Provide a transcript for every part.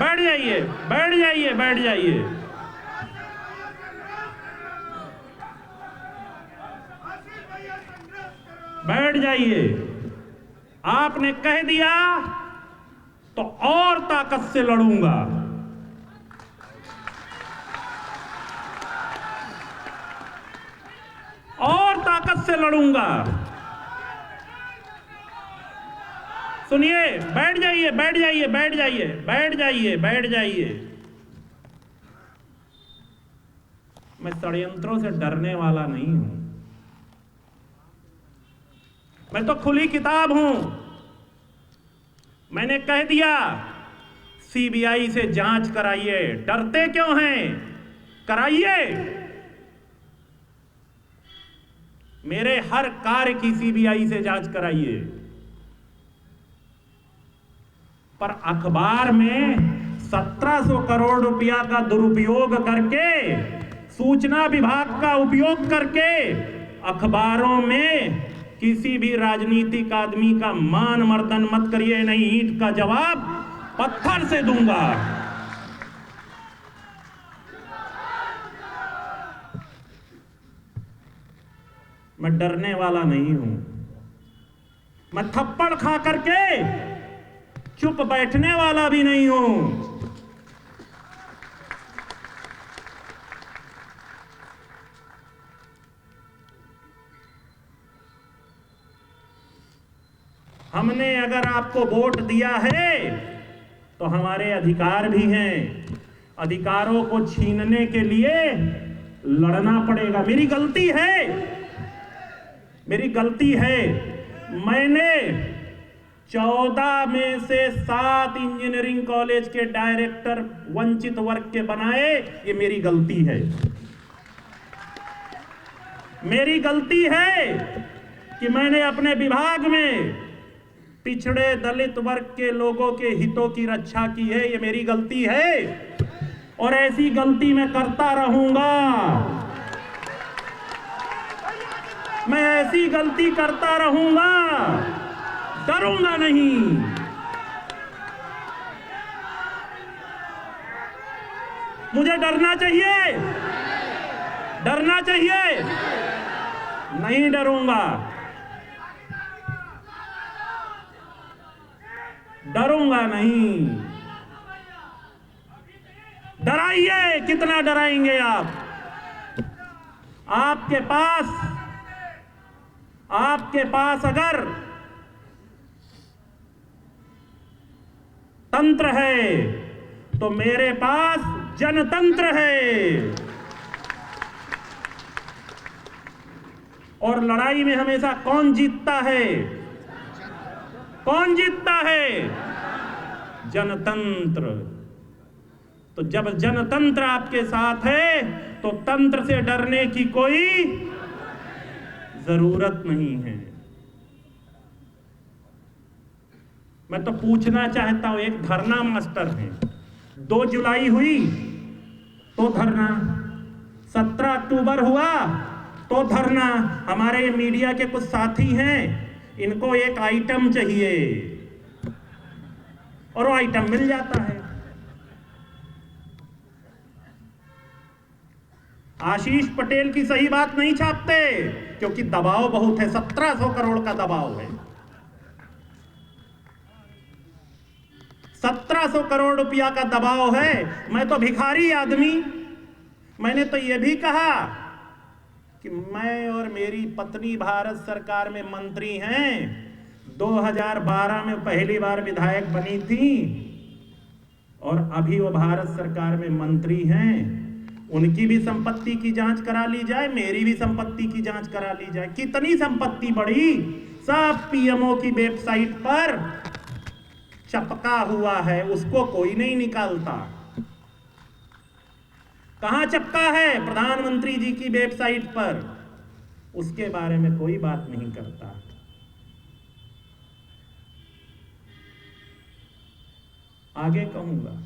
बैठ जाइए, बैठ जाइए, बैठ जाइए। बैठ जाइए। आपने कह दिया तो और ताकत से लड़ूंगा। और ताकत से लड़ूंगा। सुनिए, बैठ जाइए, बैठ जाइए, बैठ जाइए, बैठ जाइए, बैठ जाइए। मैं षड्यंत्रों से डरने वाला नहीं हूं। मैं तो खुली किताब हूं। मैंने कह दिया सीबीआई से जांच कराइए। डरते क्यों हैं? कराइए। मेरे हर कार्य की सीबीआई से जांच कराइए। पर अखबार में 1700 करोड़ रुपया का दुरुपयोग करके, सूचना विभाग का उपयोग करके अखबारों में किसी भी राजनीतिक आदमी का मान मर्दन मत करिए। नहीं, ईंट का जवाब पत्थर से दूंगा। मैं डरने वाला नहीं हूं। मैं थप्पड़ खा करके चुप बैठने वाला भी नहीं हूं। हमने अगर आपको वोट दिया है तो हमारे अधिकार भी हैं। अधिकारों को छीनने के लिए लड़ना पड़ेगा। मेरी गलती है, मेरी गलती है। मैंने 14 में से 7 इंजीनियरिंग कॉलेज के डायरेक्टर वंचित वर्ग के बनाए। ये मेरी गलती है। मेरी गलती है कि मैंने अपने विभाग में पिछड़े दलित वर्ग के लोगों के हितों की रक्षा की है। ये मेरी गलती है और ऐसी गलती मैं करता रहूंगा। मैं ऐसी गलती करता रहूंगा, डरूंगा नहीं। मुझे डरना चाहिए? डरना चाहिए? नहीं डरूंगा। डरूंगा नहीं। डराइए, कितना डराएंगे आप? आपके पास अगर तंत्र है तो मेरे पास जनतंत्र है। और लड़ाई में हमेशा कौन जीतता है? कौन जीतता है? जनतंत्र। तो जब जनतंत्र आपके साथ है तो तंत्र से डरने की कोई जरूरत नहीं है। मैं तो पूछना चाहता हूं, एक धरना मास्टर है, 2 जुलाई हुई तो धरना, 17 अक्टूबर हुआ तो धरना। हमारे मीडिया के कुछ साथी हैं, इनको एक आइटम चाहिए और वो आइटम मिल जाता है। आशीष पटेल की सही बात नहीं छापते क्योंकि दबाव बहुत है। 1700 करोड़ का दबाव है। 1700 करोड़ रुपया का दबाव है। मैं तो भिखारी आदमी। मैंने तो यह भी कहा कि मैं और मेरी पत्नी भारत सरकार में मंत्री हैं। 2012 में पहली बार विधायक बनी थी और अभी वो भारत सरकार में मंत्री हैं। उनकी भी संपत्ति की जांच करा ली जाए, मेरी भी संपत्ति की जांच करा ली जाए। कितनी संपत्ति बढ़ी, सब पीएमओ की वेबसाइट पर चपका हुआ है, उसको कोई नहीं निकालता। कहां चपका है? प्रधानमंत्री जी की वेबसाइट पर। उसके बारे में कोई बात नहीं करता। आगे कहूंगा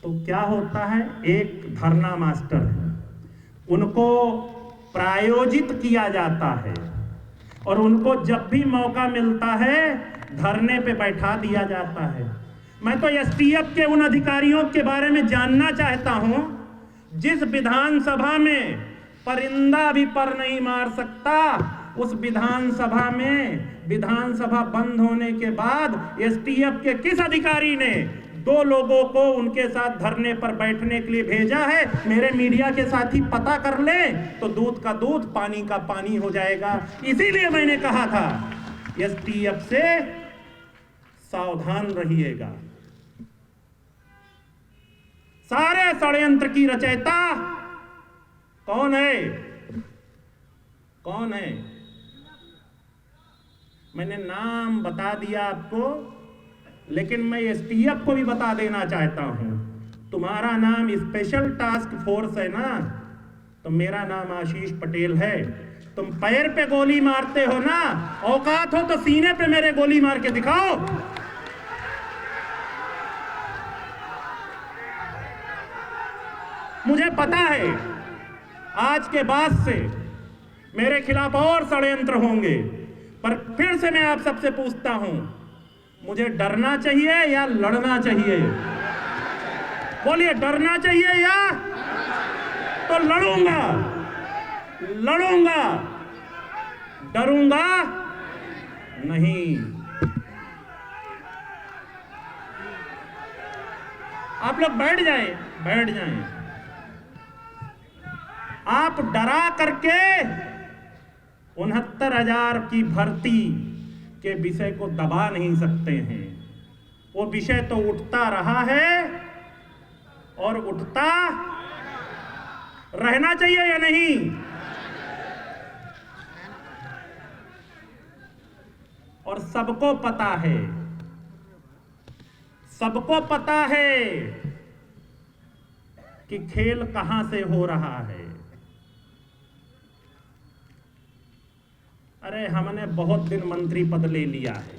तो क्या होता है, एक धरना मास्टर है, उनको प्रायोजित किया जाता है और उनको जब भी मौका मिलता है धरने पे बैठा दिया जाता है। मैं तो एसटीएफ के उन अधिकारियों के बारे में जानना चाहता हूं जिस विधानसभा में परिंदा भी पर नहीं मार सकता, उस विधानसभा में विधानसभा बंद होने के बाद एसटीएफ के किस अधिकारी ने 2 लोगों को उनके साथ धरने पर बैठने के लिए भेजा है? मेरे मीडिया के साथी पता कर ले तो दूध का दूध पानी का पानी हो जाएगा। इसीलिए मैंने कहा था एसटीएफ से सावधान रहिएगा। सारे षड्यंत्र की रचयिता कौन है? कौन है? मैंने नाम बता दिया आपको, लेकिन मैं एसटीएफ को भी बता देना चाहता हूं। तुम्हारा नाम स्पेशल टास्क फोर्स है ना, तो मेरा नाम आशीष पटेल है। तुम पैर पे गोली मारते हो ना, औकात हो तो सीने पे मेरे गोली मार के दिखाओ। मुझे पता है आज के बाद से मेरे खिलाफ और षड्यंत्र होंगे, पर फिर से मैं आप सबसे पूछता हूं, मुझे डरना चाहिए या लड़ना चाहिए? बोलिए, डरना चाहिए या? तो लड़ूंगा, लड़ूंगा, डरूंगा नहीं। आप लोग बैठ जाएं, बैठ जाएं। आप डरा करके 69,000 की भर्ती के विषय को दबा नहीं सकते हैं। वो विषय तो उठता रहा है और उठता रहना चाहिए या नहीं? और सबको पता है, सबको पता है कि खेल कहां से हो रहा है। अरे हमने बहुत दिन मंत्री पद ले लिया है,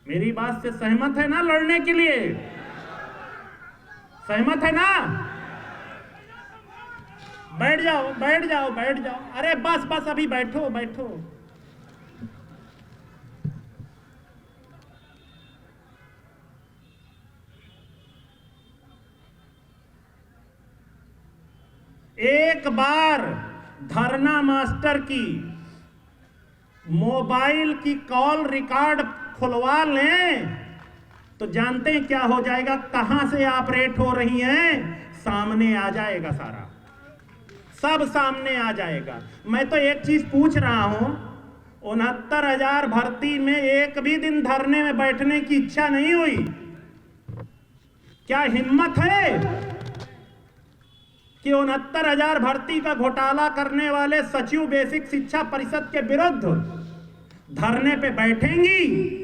मेरी बात से सहमत है ना? लड़ने के लिए सहमत है ना? बैठ जाओ, बैठ जाओ, बैठ जाओ। अरे बस बस, अभी बैठो बैठो। एक बार धरना मास्टर की मोबाइल की कॉल रिकॉर्ड खुलवा लें तो जानते हैं क्या हो जाएगा? कहां से ऑपरेट हो रही हैं सामने आ जाएगा, सारा सब सामने आ जाएगा। मैं तो एक चीज पूछ रहा हूं, 69,000 भर्ती में एक भी दिन धरने में बैठने की इच्छा नहीं हुई? क्या हिम्मत है कि 69,000 भर्ती का घोटाला करने वाले सचिव बेसिक शिक्षा परिषद के विरुद्ध धरने पे बैठेंगी?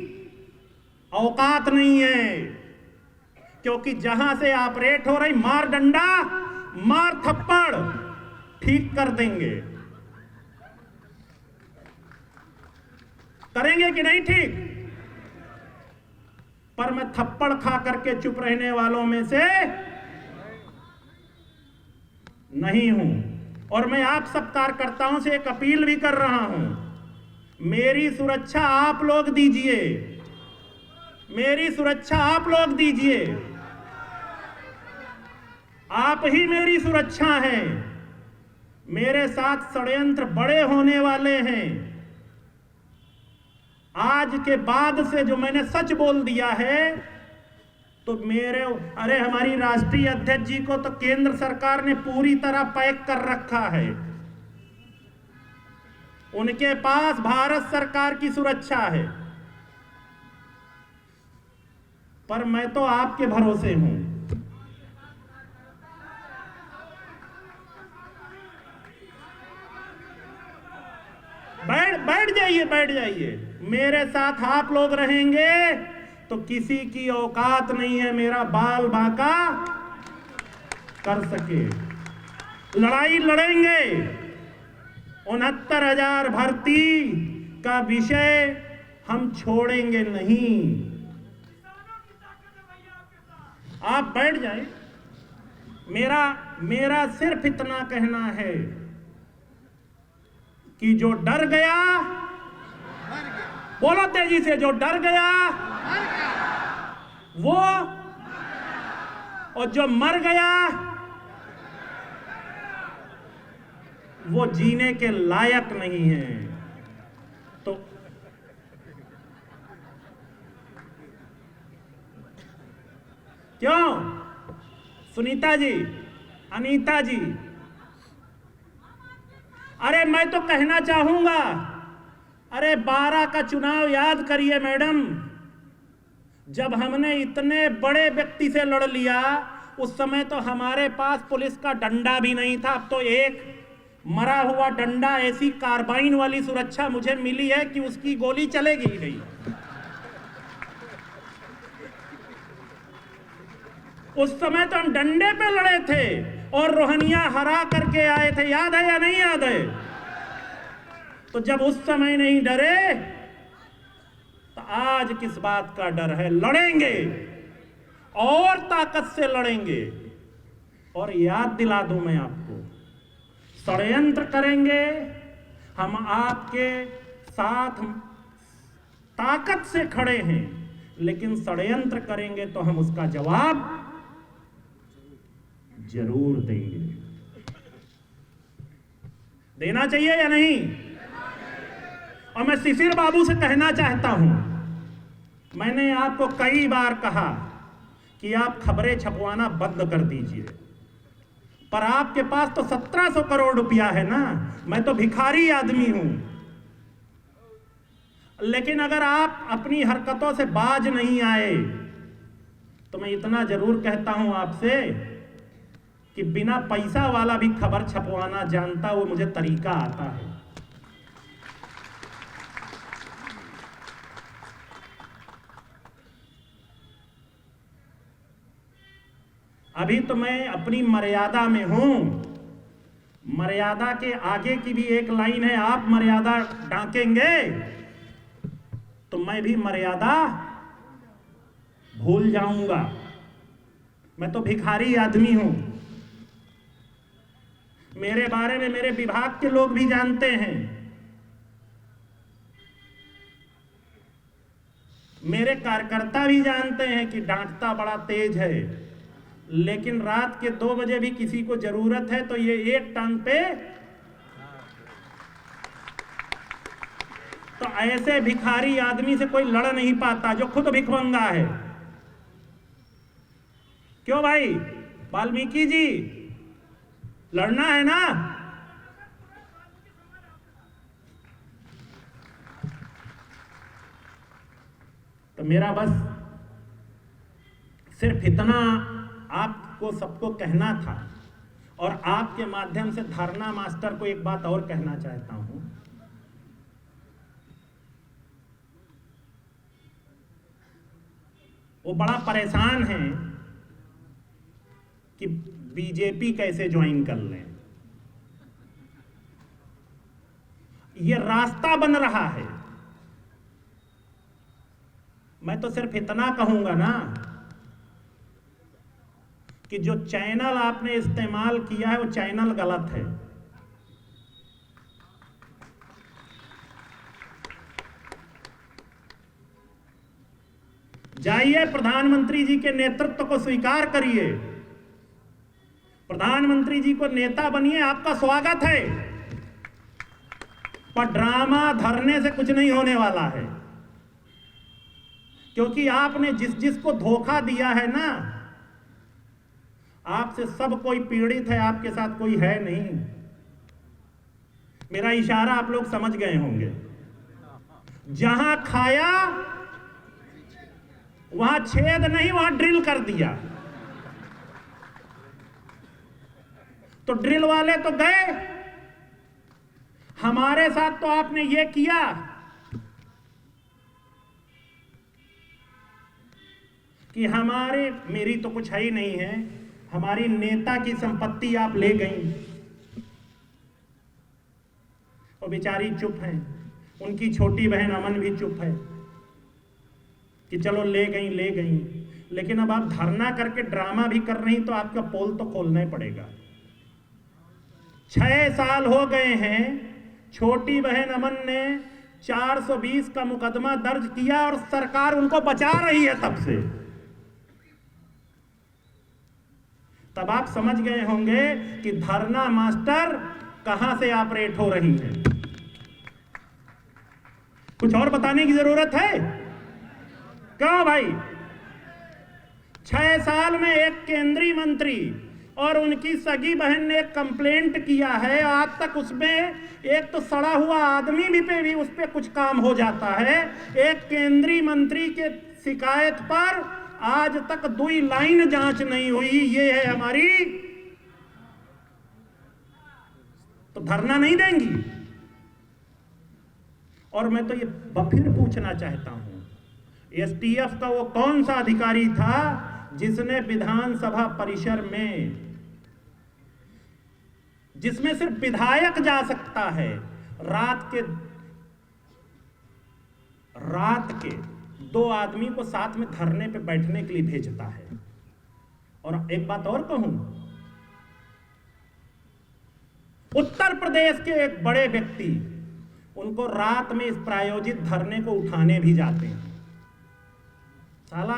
औकात नहीं है, क्योंकि जहां से ऑपरेट हो रही मार डंडा, मार थप्पड़ ठीक कर देंगे। करेंगे कि नहीं ठीक? पर मैं थप्पड़ खा करके चुप रहने वालों में से नहीं हूं। और मैं आप सब कार्यकर्ताओं से एक अपील भी कर रहा हूं, मेरी सुरक्षा आप लोग दीजिए, मेरी सुरक्षा आप लोग दीजिए। आप ही मेरी सुरक्षा है। मेरे साथ षड्यंत्र बड़े होने वाले हैं। आज के बाद से जो मैंने सच बोल दिया है तो अरे हमारी राष्ट्रीय अध्यक्ष जी को तो केंद्र सरकार ने पूरी तरह पैक कर रखा है। उनके पास भारत सरकार की सुरक्षा है, पर मैं तो आपके भरोसे हूं। बैठ जाइए, बैठ जाइए। मेरे साथ आप लोग रहेंगे तो किसी की औकात नहीं है मेरा बाल बांका कर सके। लड़ाई लड़ेंगे। 69,000 भर्ती का विषय हम छोड़ेंगे नहीं। आप बैठ जाएं। मेरा सिर्फ इतना कहना है कि जो डर गया, बोलो तेजी से, जो डर गया वो, और जो मर गया वो जीने के लायक नहीं है। तो क्यों सुनीता जी, अनीता जी, अरे मैं तो कहना चाहूंगा, अरे 12 का चुनाव याद करिए मैडम, जब हमने इतने बड़े व्यक्ति से लड़ लिया, उस समय तो हमारे पास पुलिस का डंडा भी नहीं था। अब तो एक मरा हुआ डंडा, ऐसी कार्बाइन वाली सुरक्षा मुझे मिली है कि उसकी गोली चलेगी ही नहीं। उस समय तो हम डंडे पे लड़े थे और रोहनिया हरा करके आए थे, याद है या नहीं याद है? तो जब उस समय नहीं डरे तो आज किस बात का डर है? लड़ेंगे और ताकत से लड़ेंगे। और याद दिला दूं मैं आपको, षड्यंत्र करेंगे, हम आपके साथ ताकत से खड़े हैं, लेकिन षड्यंत्र करेंगे तो हम उसका जवाब जरूर देंगे। देना चाहिए या नहीं? और मैं शिशिर बाबू से कहना चाहता हूं, मैंने आपको कई बार कहा कि आप खबरें छपवाना बंद कर दीजिए, पर आपके पास तो 1700 करोड़ रुपया है ना। मैं तो भिखारी आदमी हूं, लेकिन अगर आप अपनी हरकतों से बाज नहीं आए तो मैं इतना जरूर कहता हूं आपसे कि बिना पैसा वाला भी खबर छपवाना जानता, वो मुझे तरीका आता है। अभी तो मैं अपनी मर्यादा में हूं। मर्यादा के आगे की भी एक लाइन है, आप मर्यादा डांकेंगे तो मैं भी मर्यादा भूल जाऊंगा। मैं तो भिखारी आदमी हूं। मेरे बारे में मेरे विभाग के लोग भी जानते हैं, मेरे कार्यकर्ता भी जानते हैं कि डांटता बड़ा तेज है, लेकिन रात के 2 बजे भी किसी को जरूरत है तो ये एक टांग पे, तो ऐसे भिखारी आदमी से कोई लड़ नहीं पाता जो खुद भिखमंगा है। क्यों भाई वाल्मीकि जी, लड़ना है ना? तो मेरा बस सिर्फ इतना आपको सबको कहना था, और आपके माध्यम से धरना मास्टर को एक बात और कहना चाहता हूं। वो बड़ा परेशान है कि बीजेपी कैसे ज्वाइन कर लें। ये रास्ता बन रहा है। मैं तो सिर्फ इतना कहूंगा ना कि जो चैनल आपने इस्तेमाल किया है वो चैनल गलत है। जाइए प्रधानमंत्री जी के नेतृत्व को स्वीकार करिए, प्रधानमंत्री जी को नेता बनिए, आपका स्वागत है। पर ड्रामा धरने से कुछ नहीं होने वाला है, क्योंकि आपने जिस जिसको धोखा दिया है ना, आपसे सब कोई पीड़ित है, आपके साथ कोई है नहीं। मेरा इशारा आप लोग समझ गए होंगे। जहां खाया वहां छेद नहीं, वहां ड्रिल कर दिया। तो ड्रिल वाले तो गए, हमारे साथ तो आपने ये किया कि मेरी तो कुछ है ही नहीं है, हमारी नेता की संपत्ति आप ले गई। और बेचारी चुप है, उनकी छोटी बहन अमन भी चुप है कि चलो ले गई। लेकिन अब आप धरना करके ड्रामा भी कर रही तो आपका पोल तो खोलना ही पड़ेगा। 6 साल हो गए हैं, छोटी बहन अमन ने 420 का मुकदमा दर्ज किया और सरकार उनको बचा रही है तब से। तब आप समझ गए होंगे कि धरना मास्टर कहां से ऑपरेट हो रही है। कुछ और बताने की जरूरत है क्यों भाई? 6 साल में एक केंद्रीय मंत्री और उनकी सगी बहन ने एक कंप्लेंट किया है, आज तक उसमें एक तो सड़ा हुआ आदमी पे भी उस पर कुछ काम हो जाता है। एक केंद्रीय मंत्री के शिकायत पर आज तक 2 लाइन जांच नहीं हुई। ये है हमारी, तो धरना नहीं देंगी। और मैं तो ये फिर पूछना चाहता हूं, एसटीएफ का वो कौन सा अधिकारी था जिसने विधानसभा परिसर में, जिसमें सिर्फ विधायक जा सकता है, रात के 2 आदमी को साथ में धरने पे बैठने के लिए भेजता है। और एक बात और कहूं, उत्तर प्रदेश के एक बड़े व्यक्ति उनको रात में इस प्रायोजित धरने को उठाने भी जाते हैं। साला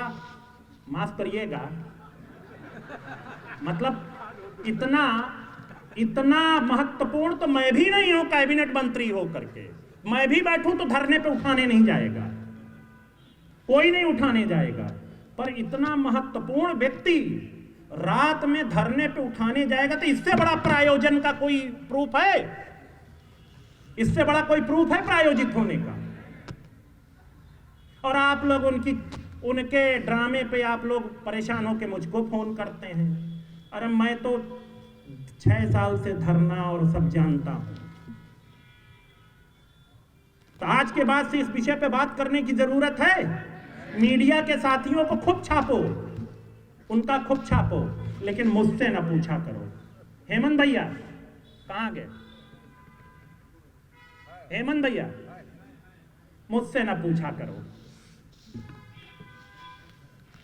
माफ करिएगा, मतलब इतना महत्वपूर्ण तो मैं भी नहीं हूं कैबिनेट मंत्री हो करके। मैं भी बैठूं तो धरने पे उठाने नहीं जाएगा, कोई नहीं उठाने जाएगा। पर इतना महत्वपूर्ण व्यक्ति रात में धरने पे उठाने जाएगा, तो इससे बड़ा प्रायोजन का कोई प्रूफ है? इससे बड़ा कोई प्रूफ है प्रायोजित होने का? और आप लोग उनके ड्रामे पे आप लोग परेशान होकर मुझको फोन करते हैं। अरे मैं तो 6 साल से धरना और सब जानता हूं। तो आज के बाद से इस विषय पे बात करने की जरूरत है। मीडिया के साथियों को खूब छापो, उनका खूब छापो, लेकिन मुझसे ना पूछा करो। हेमंत भैया कहां गए? हेमंत भैया मुझसे ना पूछा करो।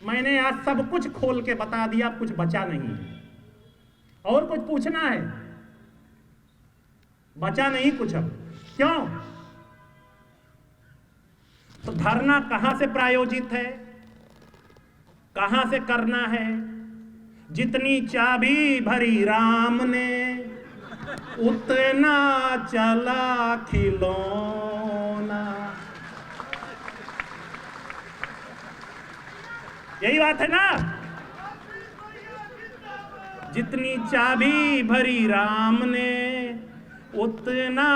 मैंने आज सब कुछ खोल के बता दिया, कुछ बचा नहीं। और कुछ पूछना है? बचा नहीं कुछ अब। क्यों? तो धरना कहां से प्रायोजित है, कहां से करना है? जितनी चाबी भरी राम ने उतना चला खिलौना। यही बात है ना? जितनी चाबी भरी राम ने उतना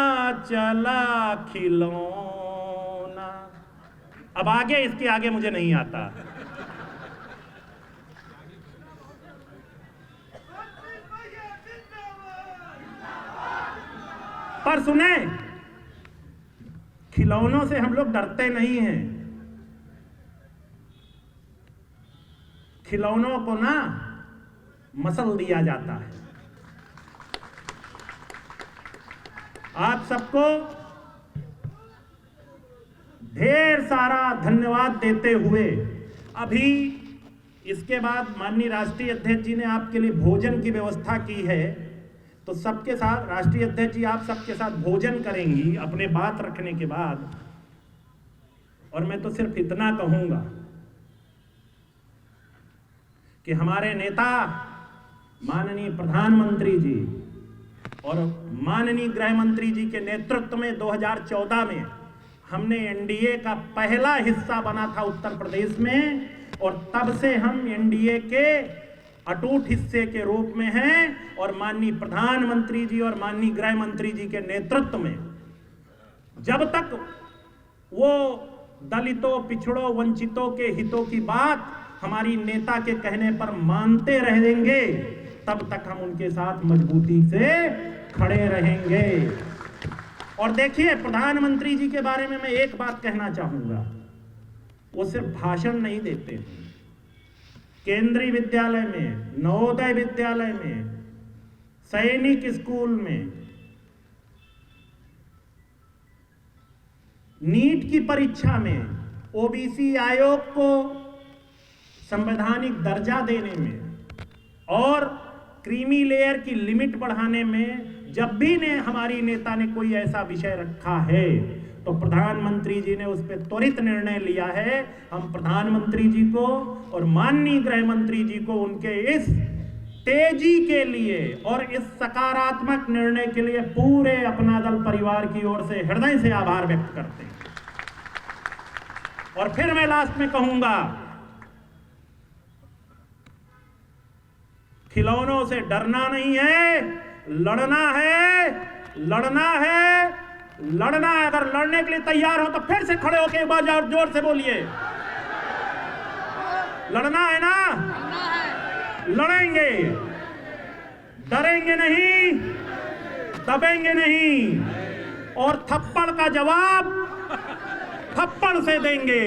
चला खिलौना। अब आगे, इसके आगे मुझे नहीं आता। पर सुने, खिलौनों से हम लोग डरते नहीं हैं। खिलौनों को ना मसल दिया जाता है। आप सबको ढेर सारा धन्यवाद देते हुए, अभी इसके बाद माननीय राष्ट्रीय अध्यक्ष जी ने आपके लिए भोजन की व्यवस्था की है। तो सबके साथ राष्ट्रीय अध्यक्ष जी आप सबके साथ भोजन करेंगी अपने बात रखने के बाद। और मैं तो सिर्फ इतना कहूंगा कि हमारे नेता माननीय प्रधानमंत्री जी और माननीय गृह मंत्री जी के नेतृत्व में 2014 में हमने एनडीए का पहला हिस्सा बना था उत्तर प्रदेश में, और तब से हम एनडीए के अटूट हिस्से के रूप में हैं। और माननीय प्रधानमंत्री जी और माननीय गृह मंत्री जी के नेतृत्व में जब तक वो दलितों, पिछड़ों, वंचितों के हितों की बात हमारी नेता के कहने पर मानते रहेंगे, तब तक हम उनके साथ मजबूती से खड़े रहेंगे। और देखिए, प्रधानमंत्री जी के बारे में मैं एक बात कहना चाहूंगा, वो सिर्फ भाषण नहीं देते हैं। केंद्रीय विद्यालय में, नवोदय विद्यालय में, सैनिक स्कूल में, नीट की परीक्षा में ओबीसी आयोग को संवैधानिक दर्जा देने में और क्रीमी लेयर की लिमिट बढ़ाने में जब भी हमारी नेता ने कोई ऐसा विषय रखा है तो प्रधानमंत्री जी ने उस पर त्वरित निर्णय लिया है। हम प्रधानमंत्री जी को और माननीय गृह मंत्री जी को उनके इस तेजी के लिए और इस सकारात्मक निर्णय के लिए पूरे अपना दल परिवार की ओर से हृदय से आभार व्यक्त करते हैं। और फिर मैं लास्ट में कहूंगा, खिलौनों से डरना नहीं है, लड़ना है, लड़ना है, लड़ना है। अगर लड़ने के लिए तैयार हो तो फिर से खड़े होकर एक बार जोर से बोलिए, लड़ना है ना? लड़ेंगे, डरेंगे नहीं, दबेंगे नहीं और थप्पड़ का जवाब थप्पड़ से देंगे।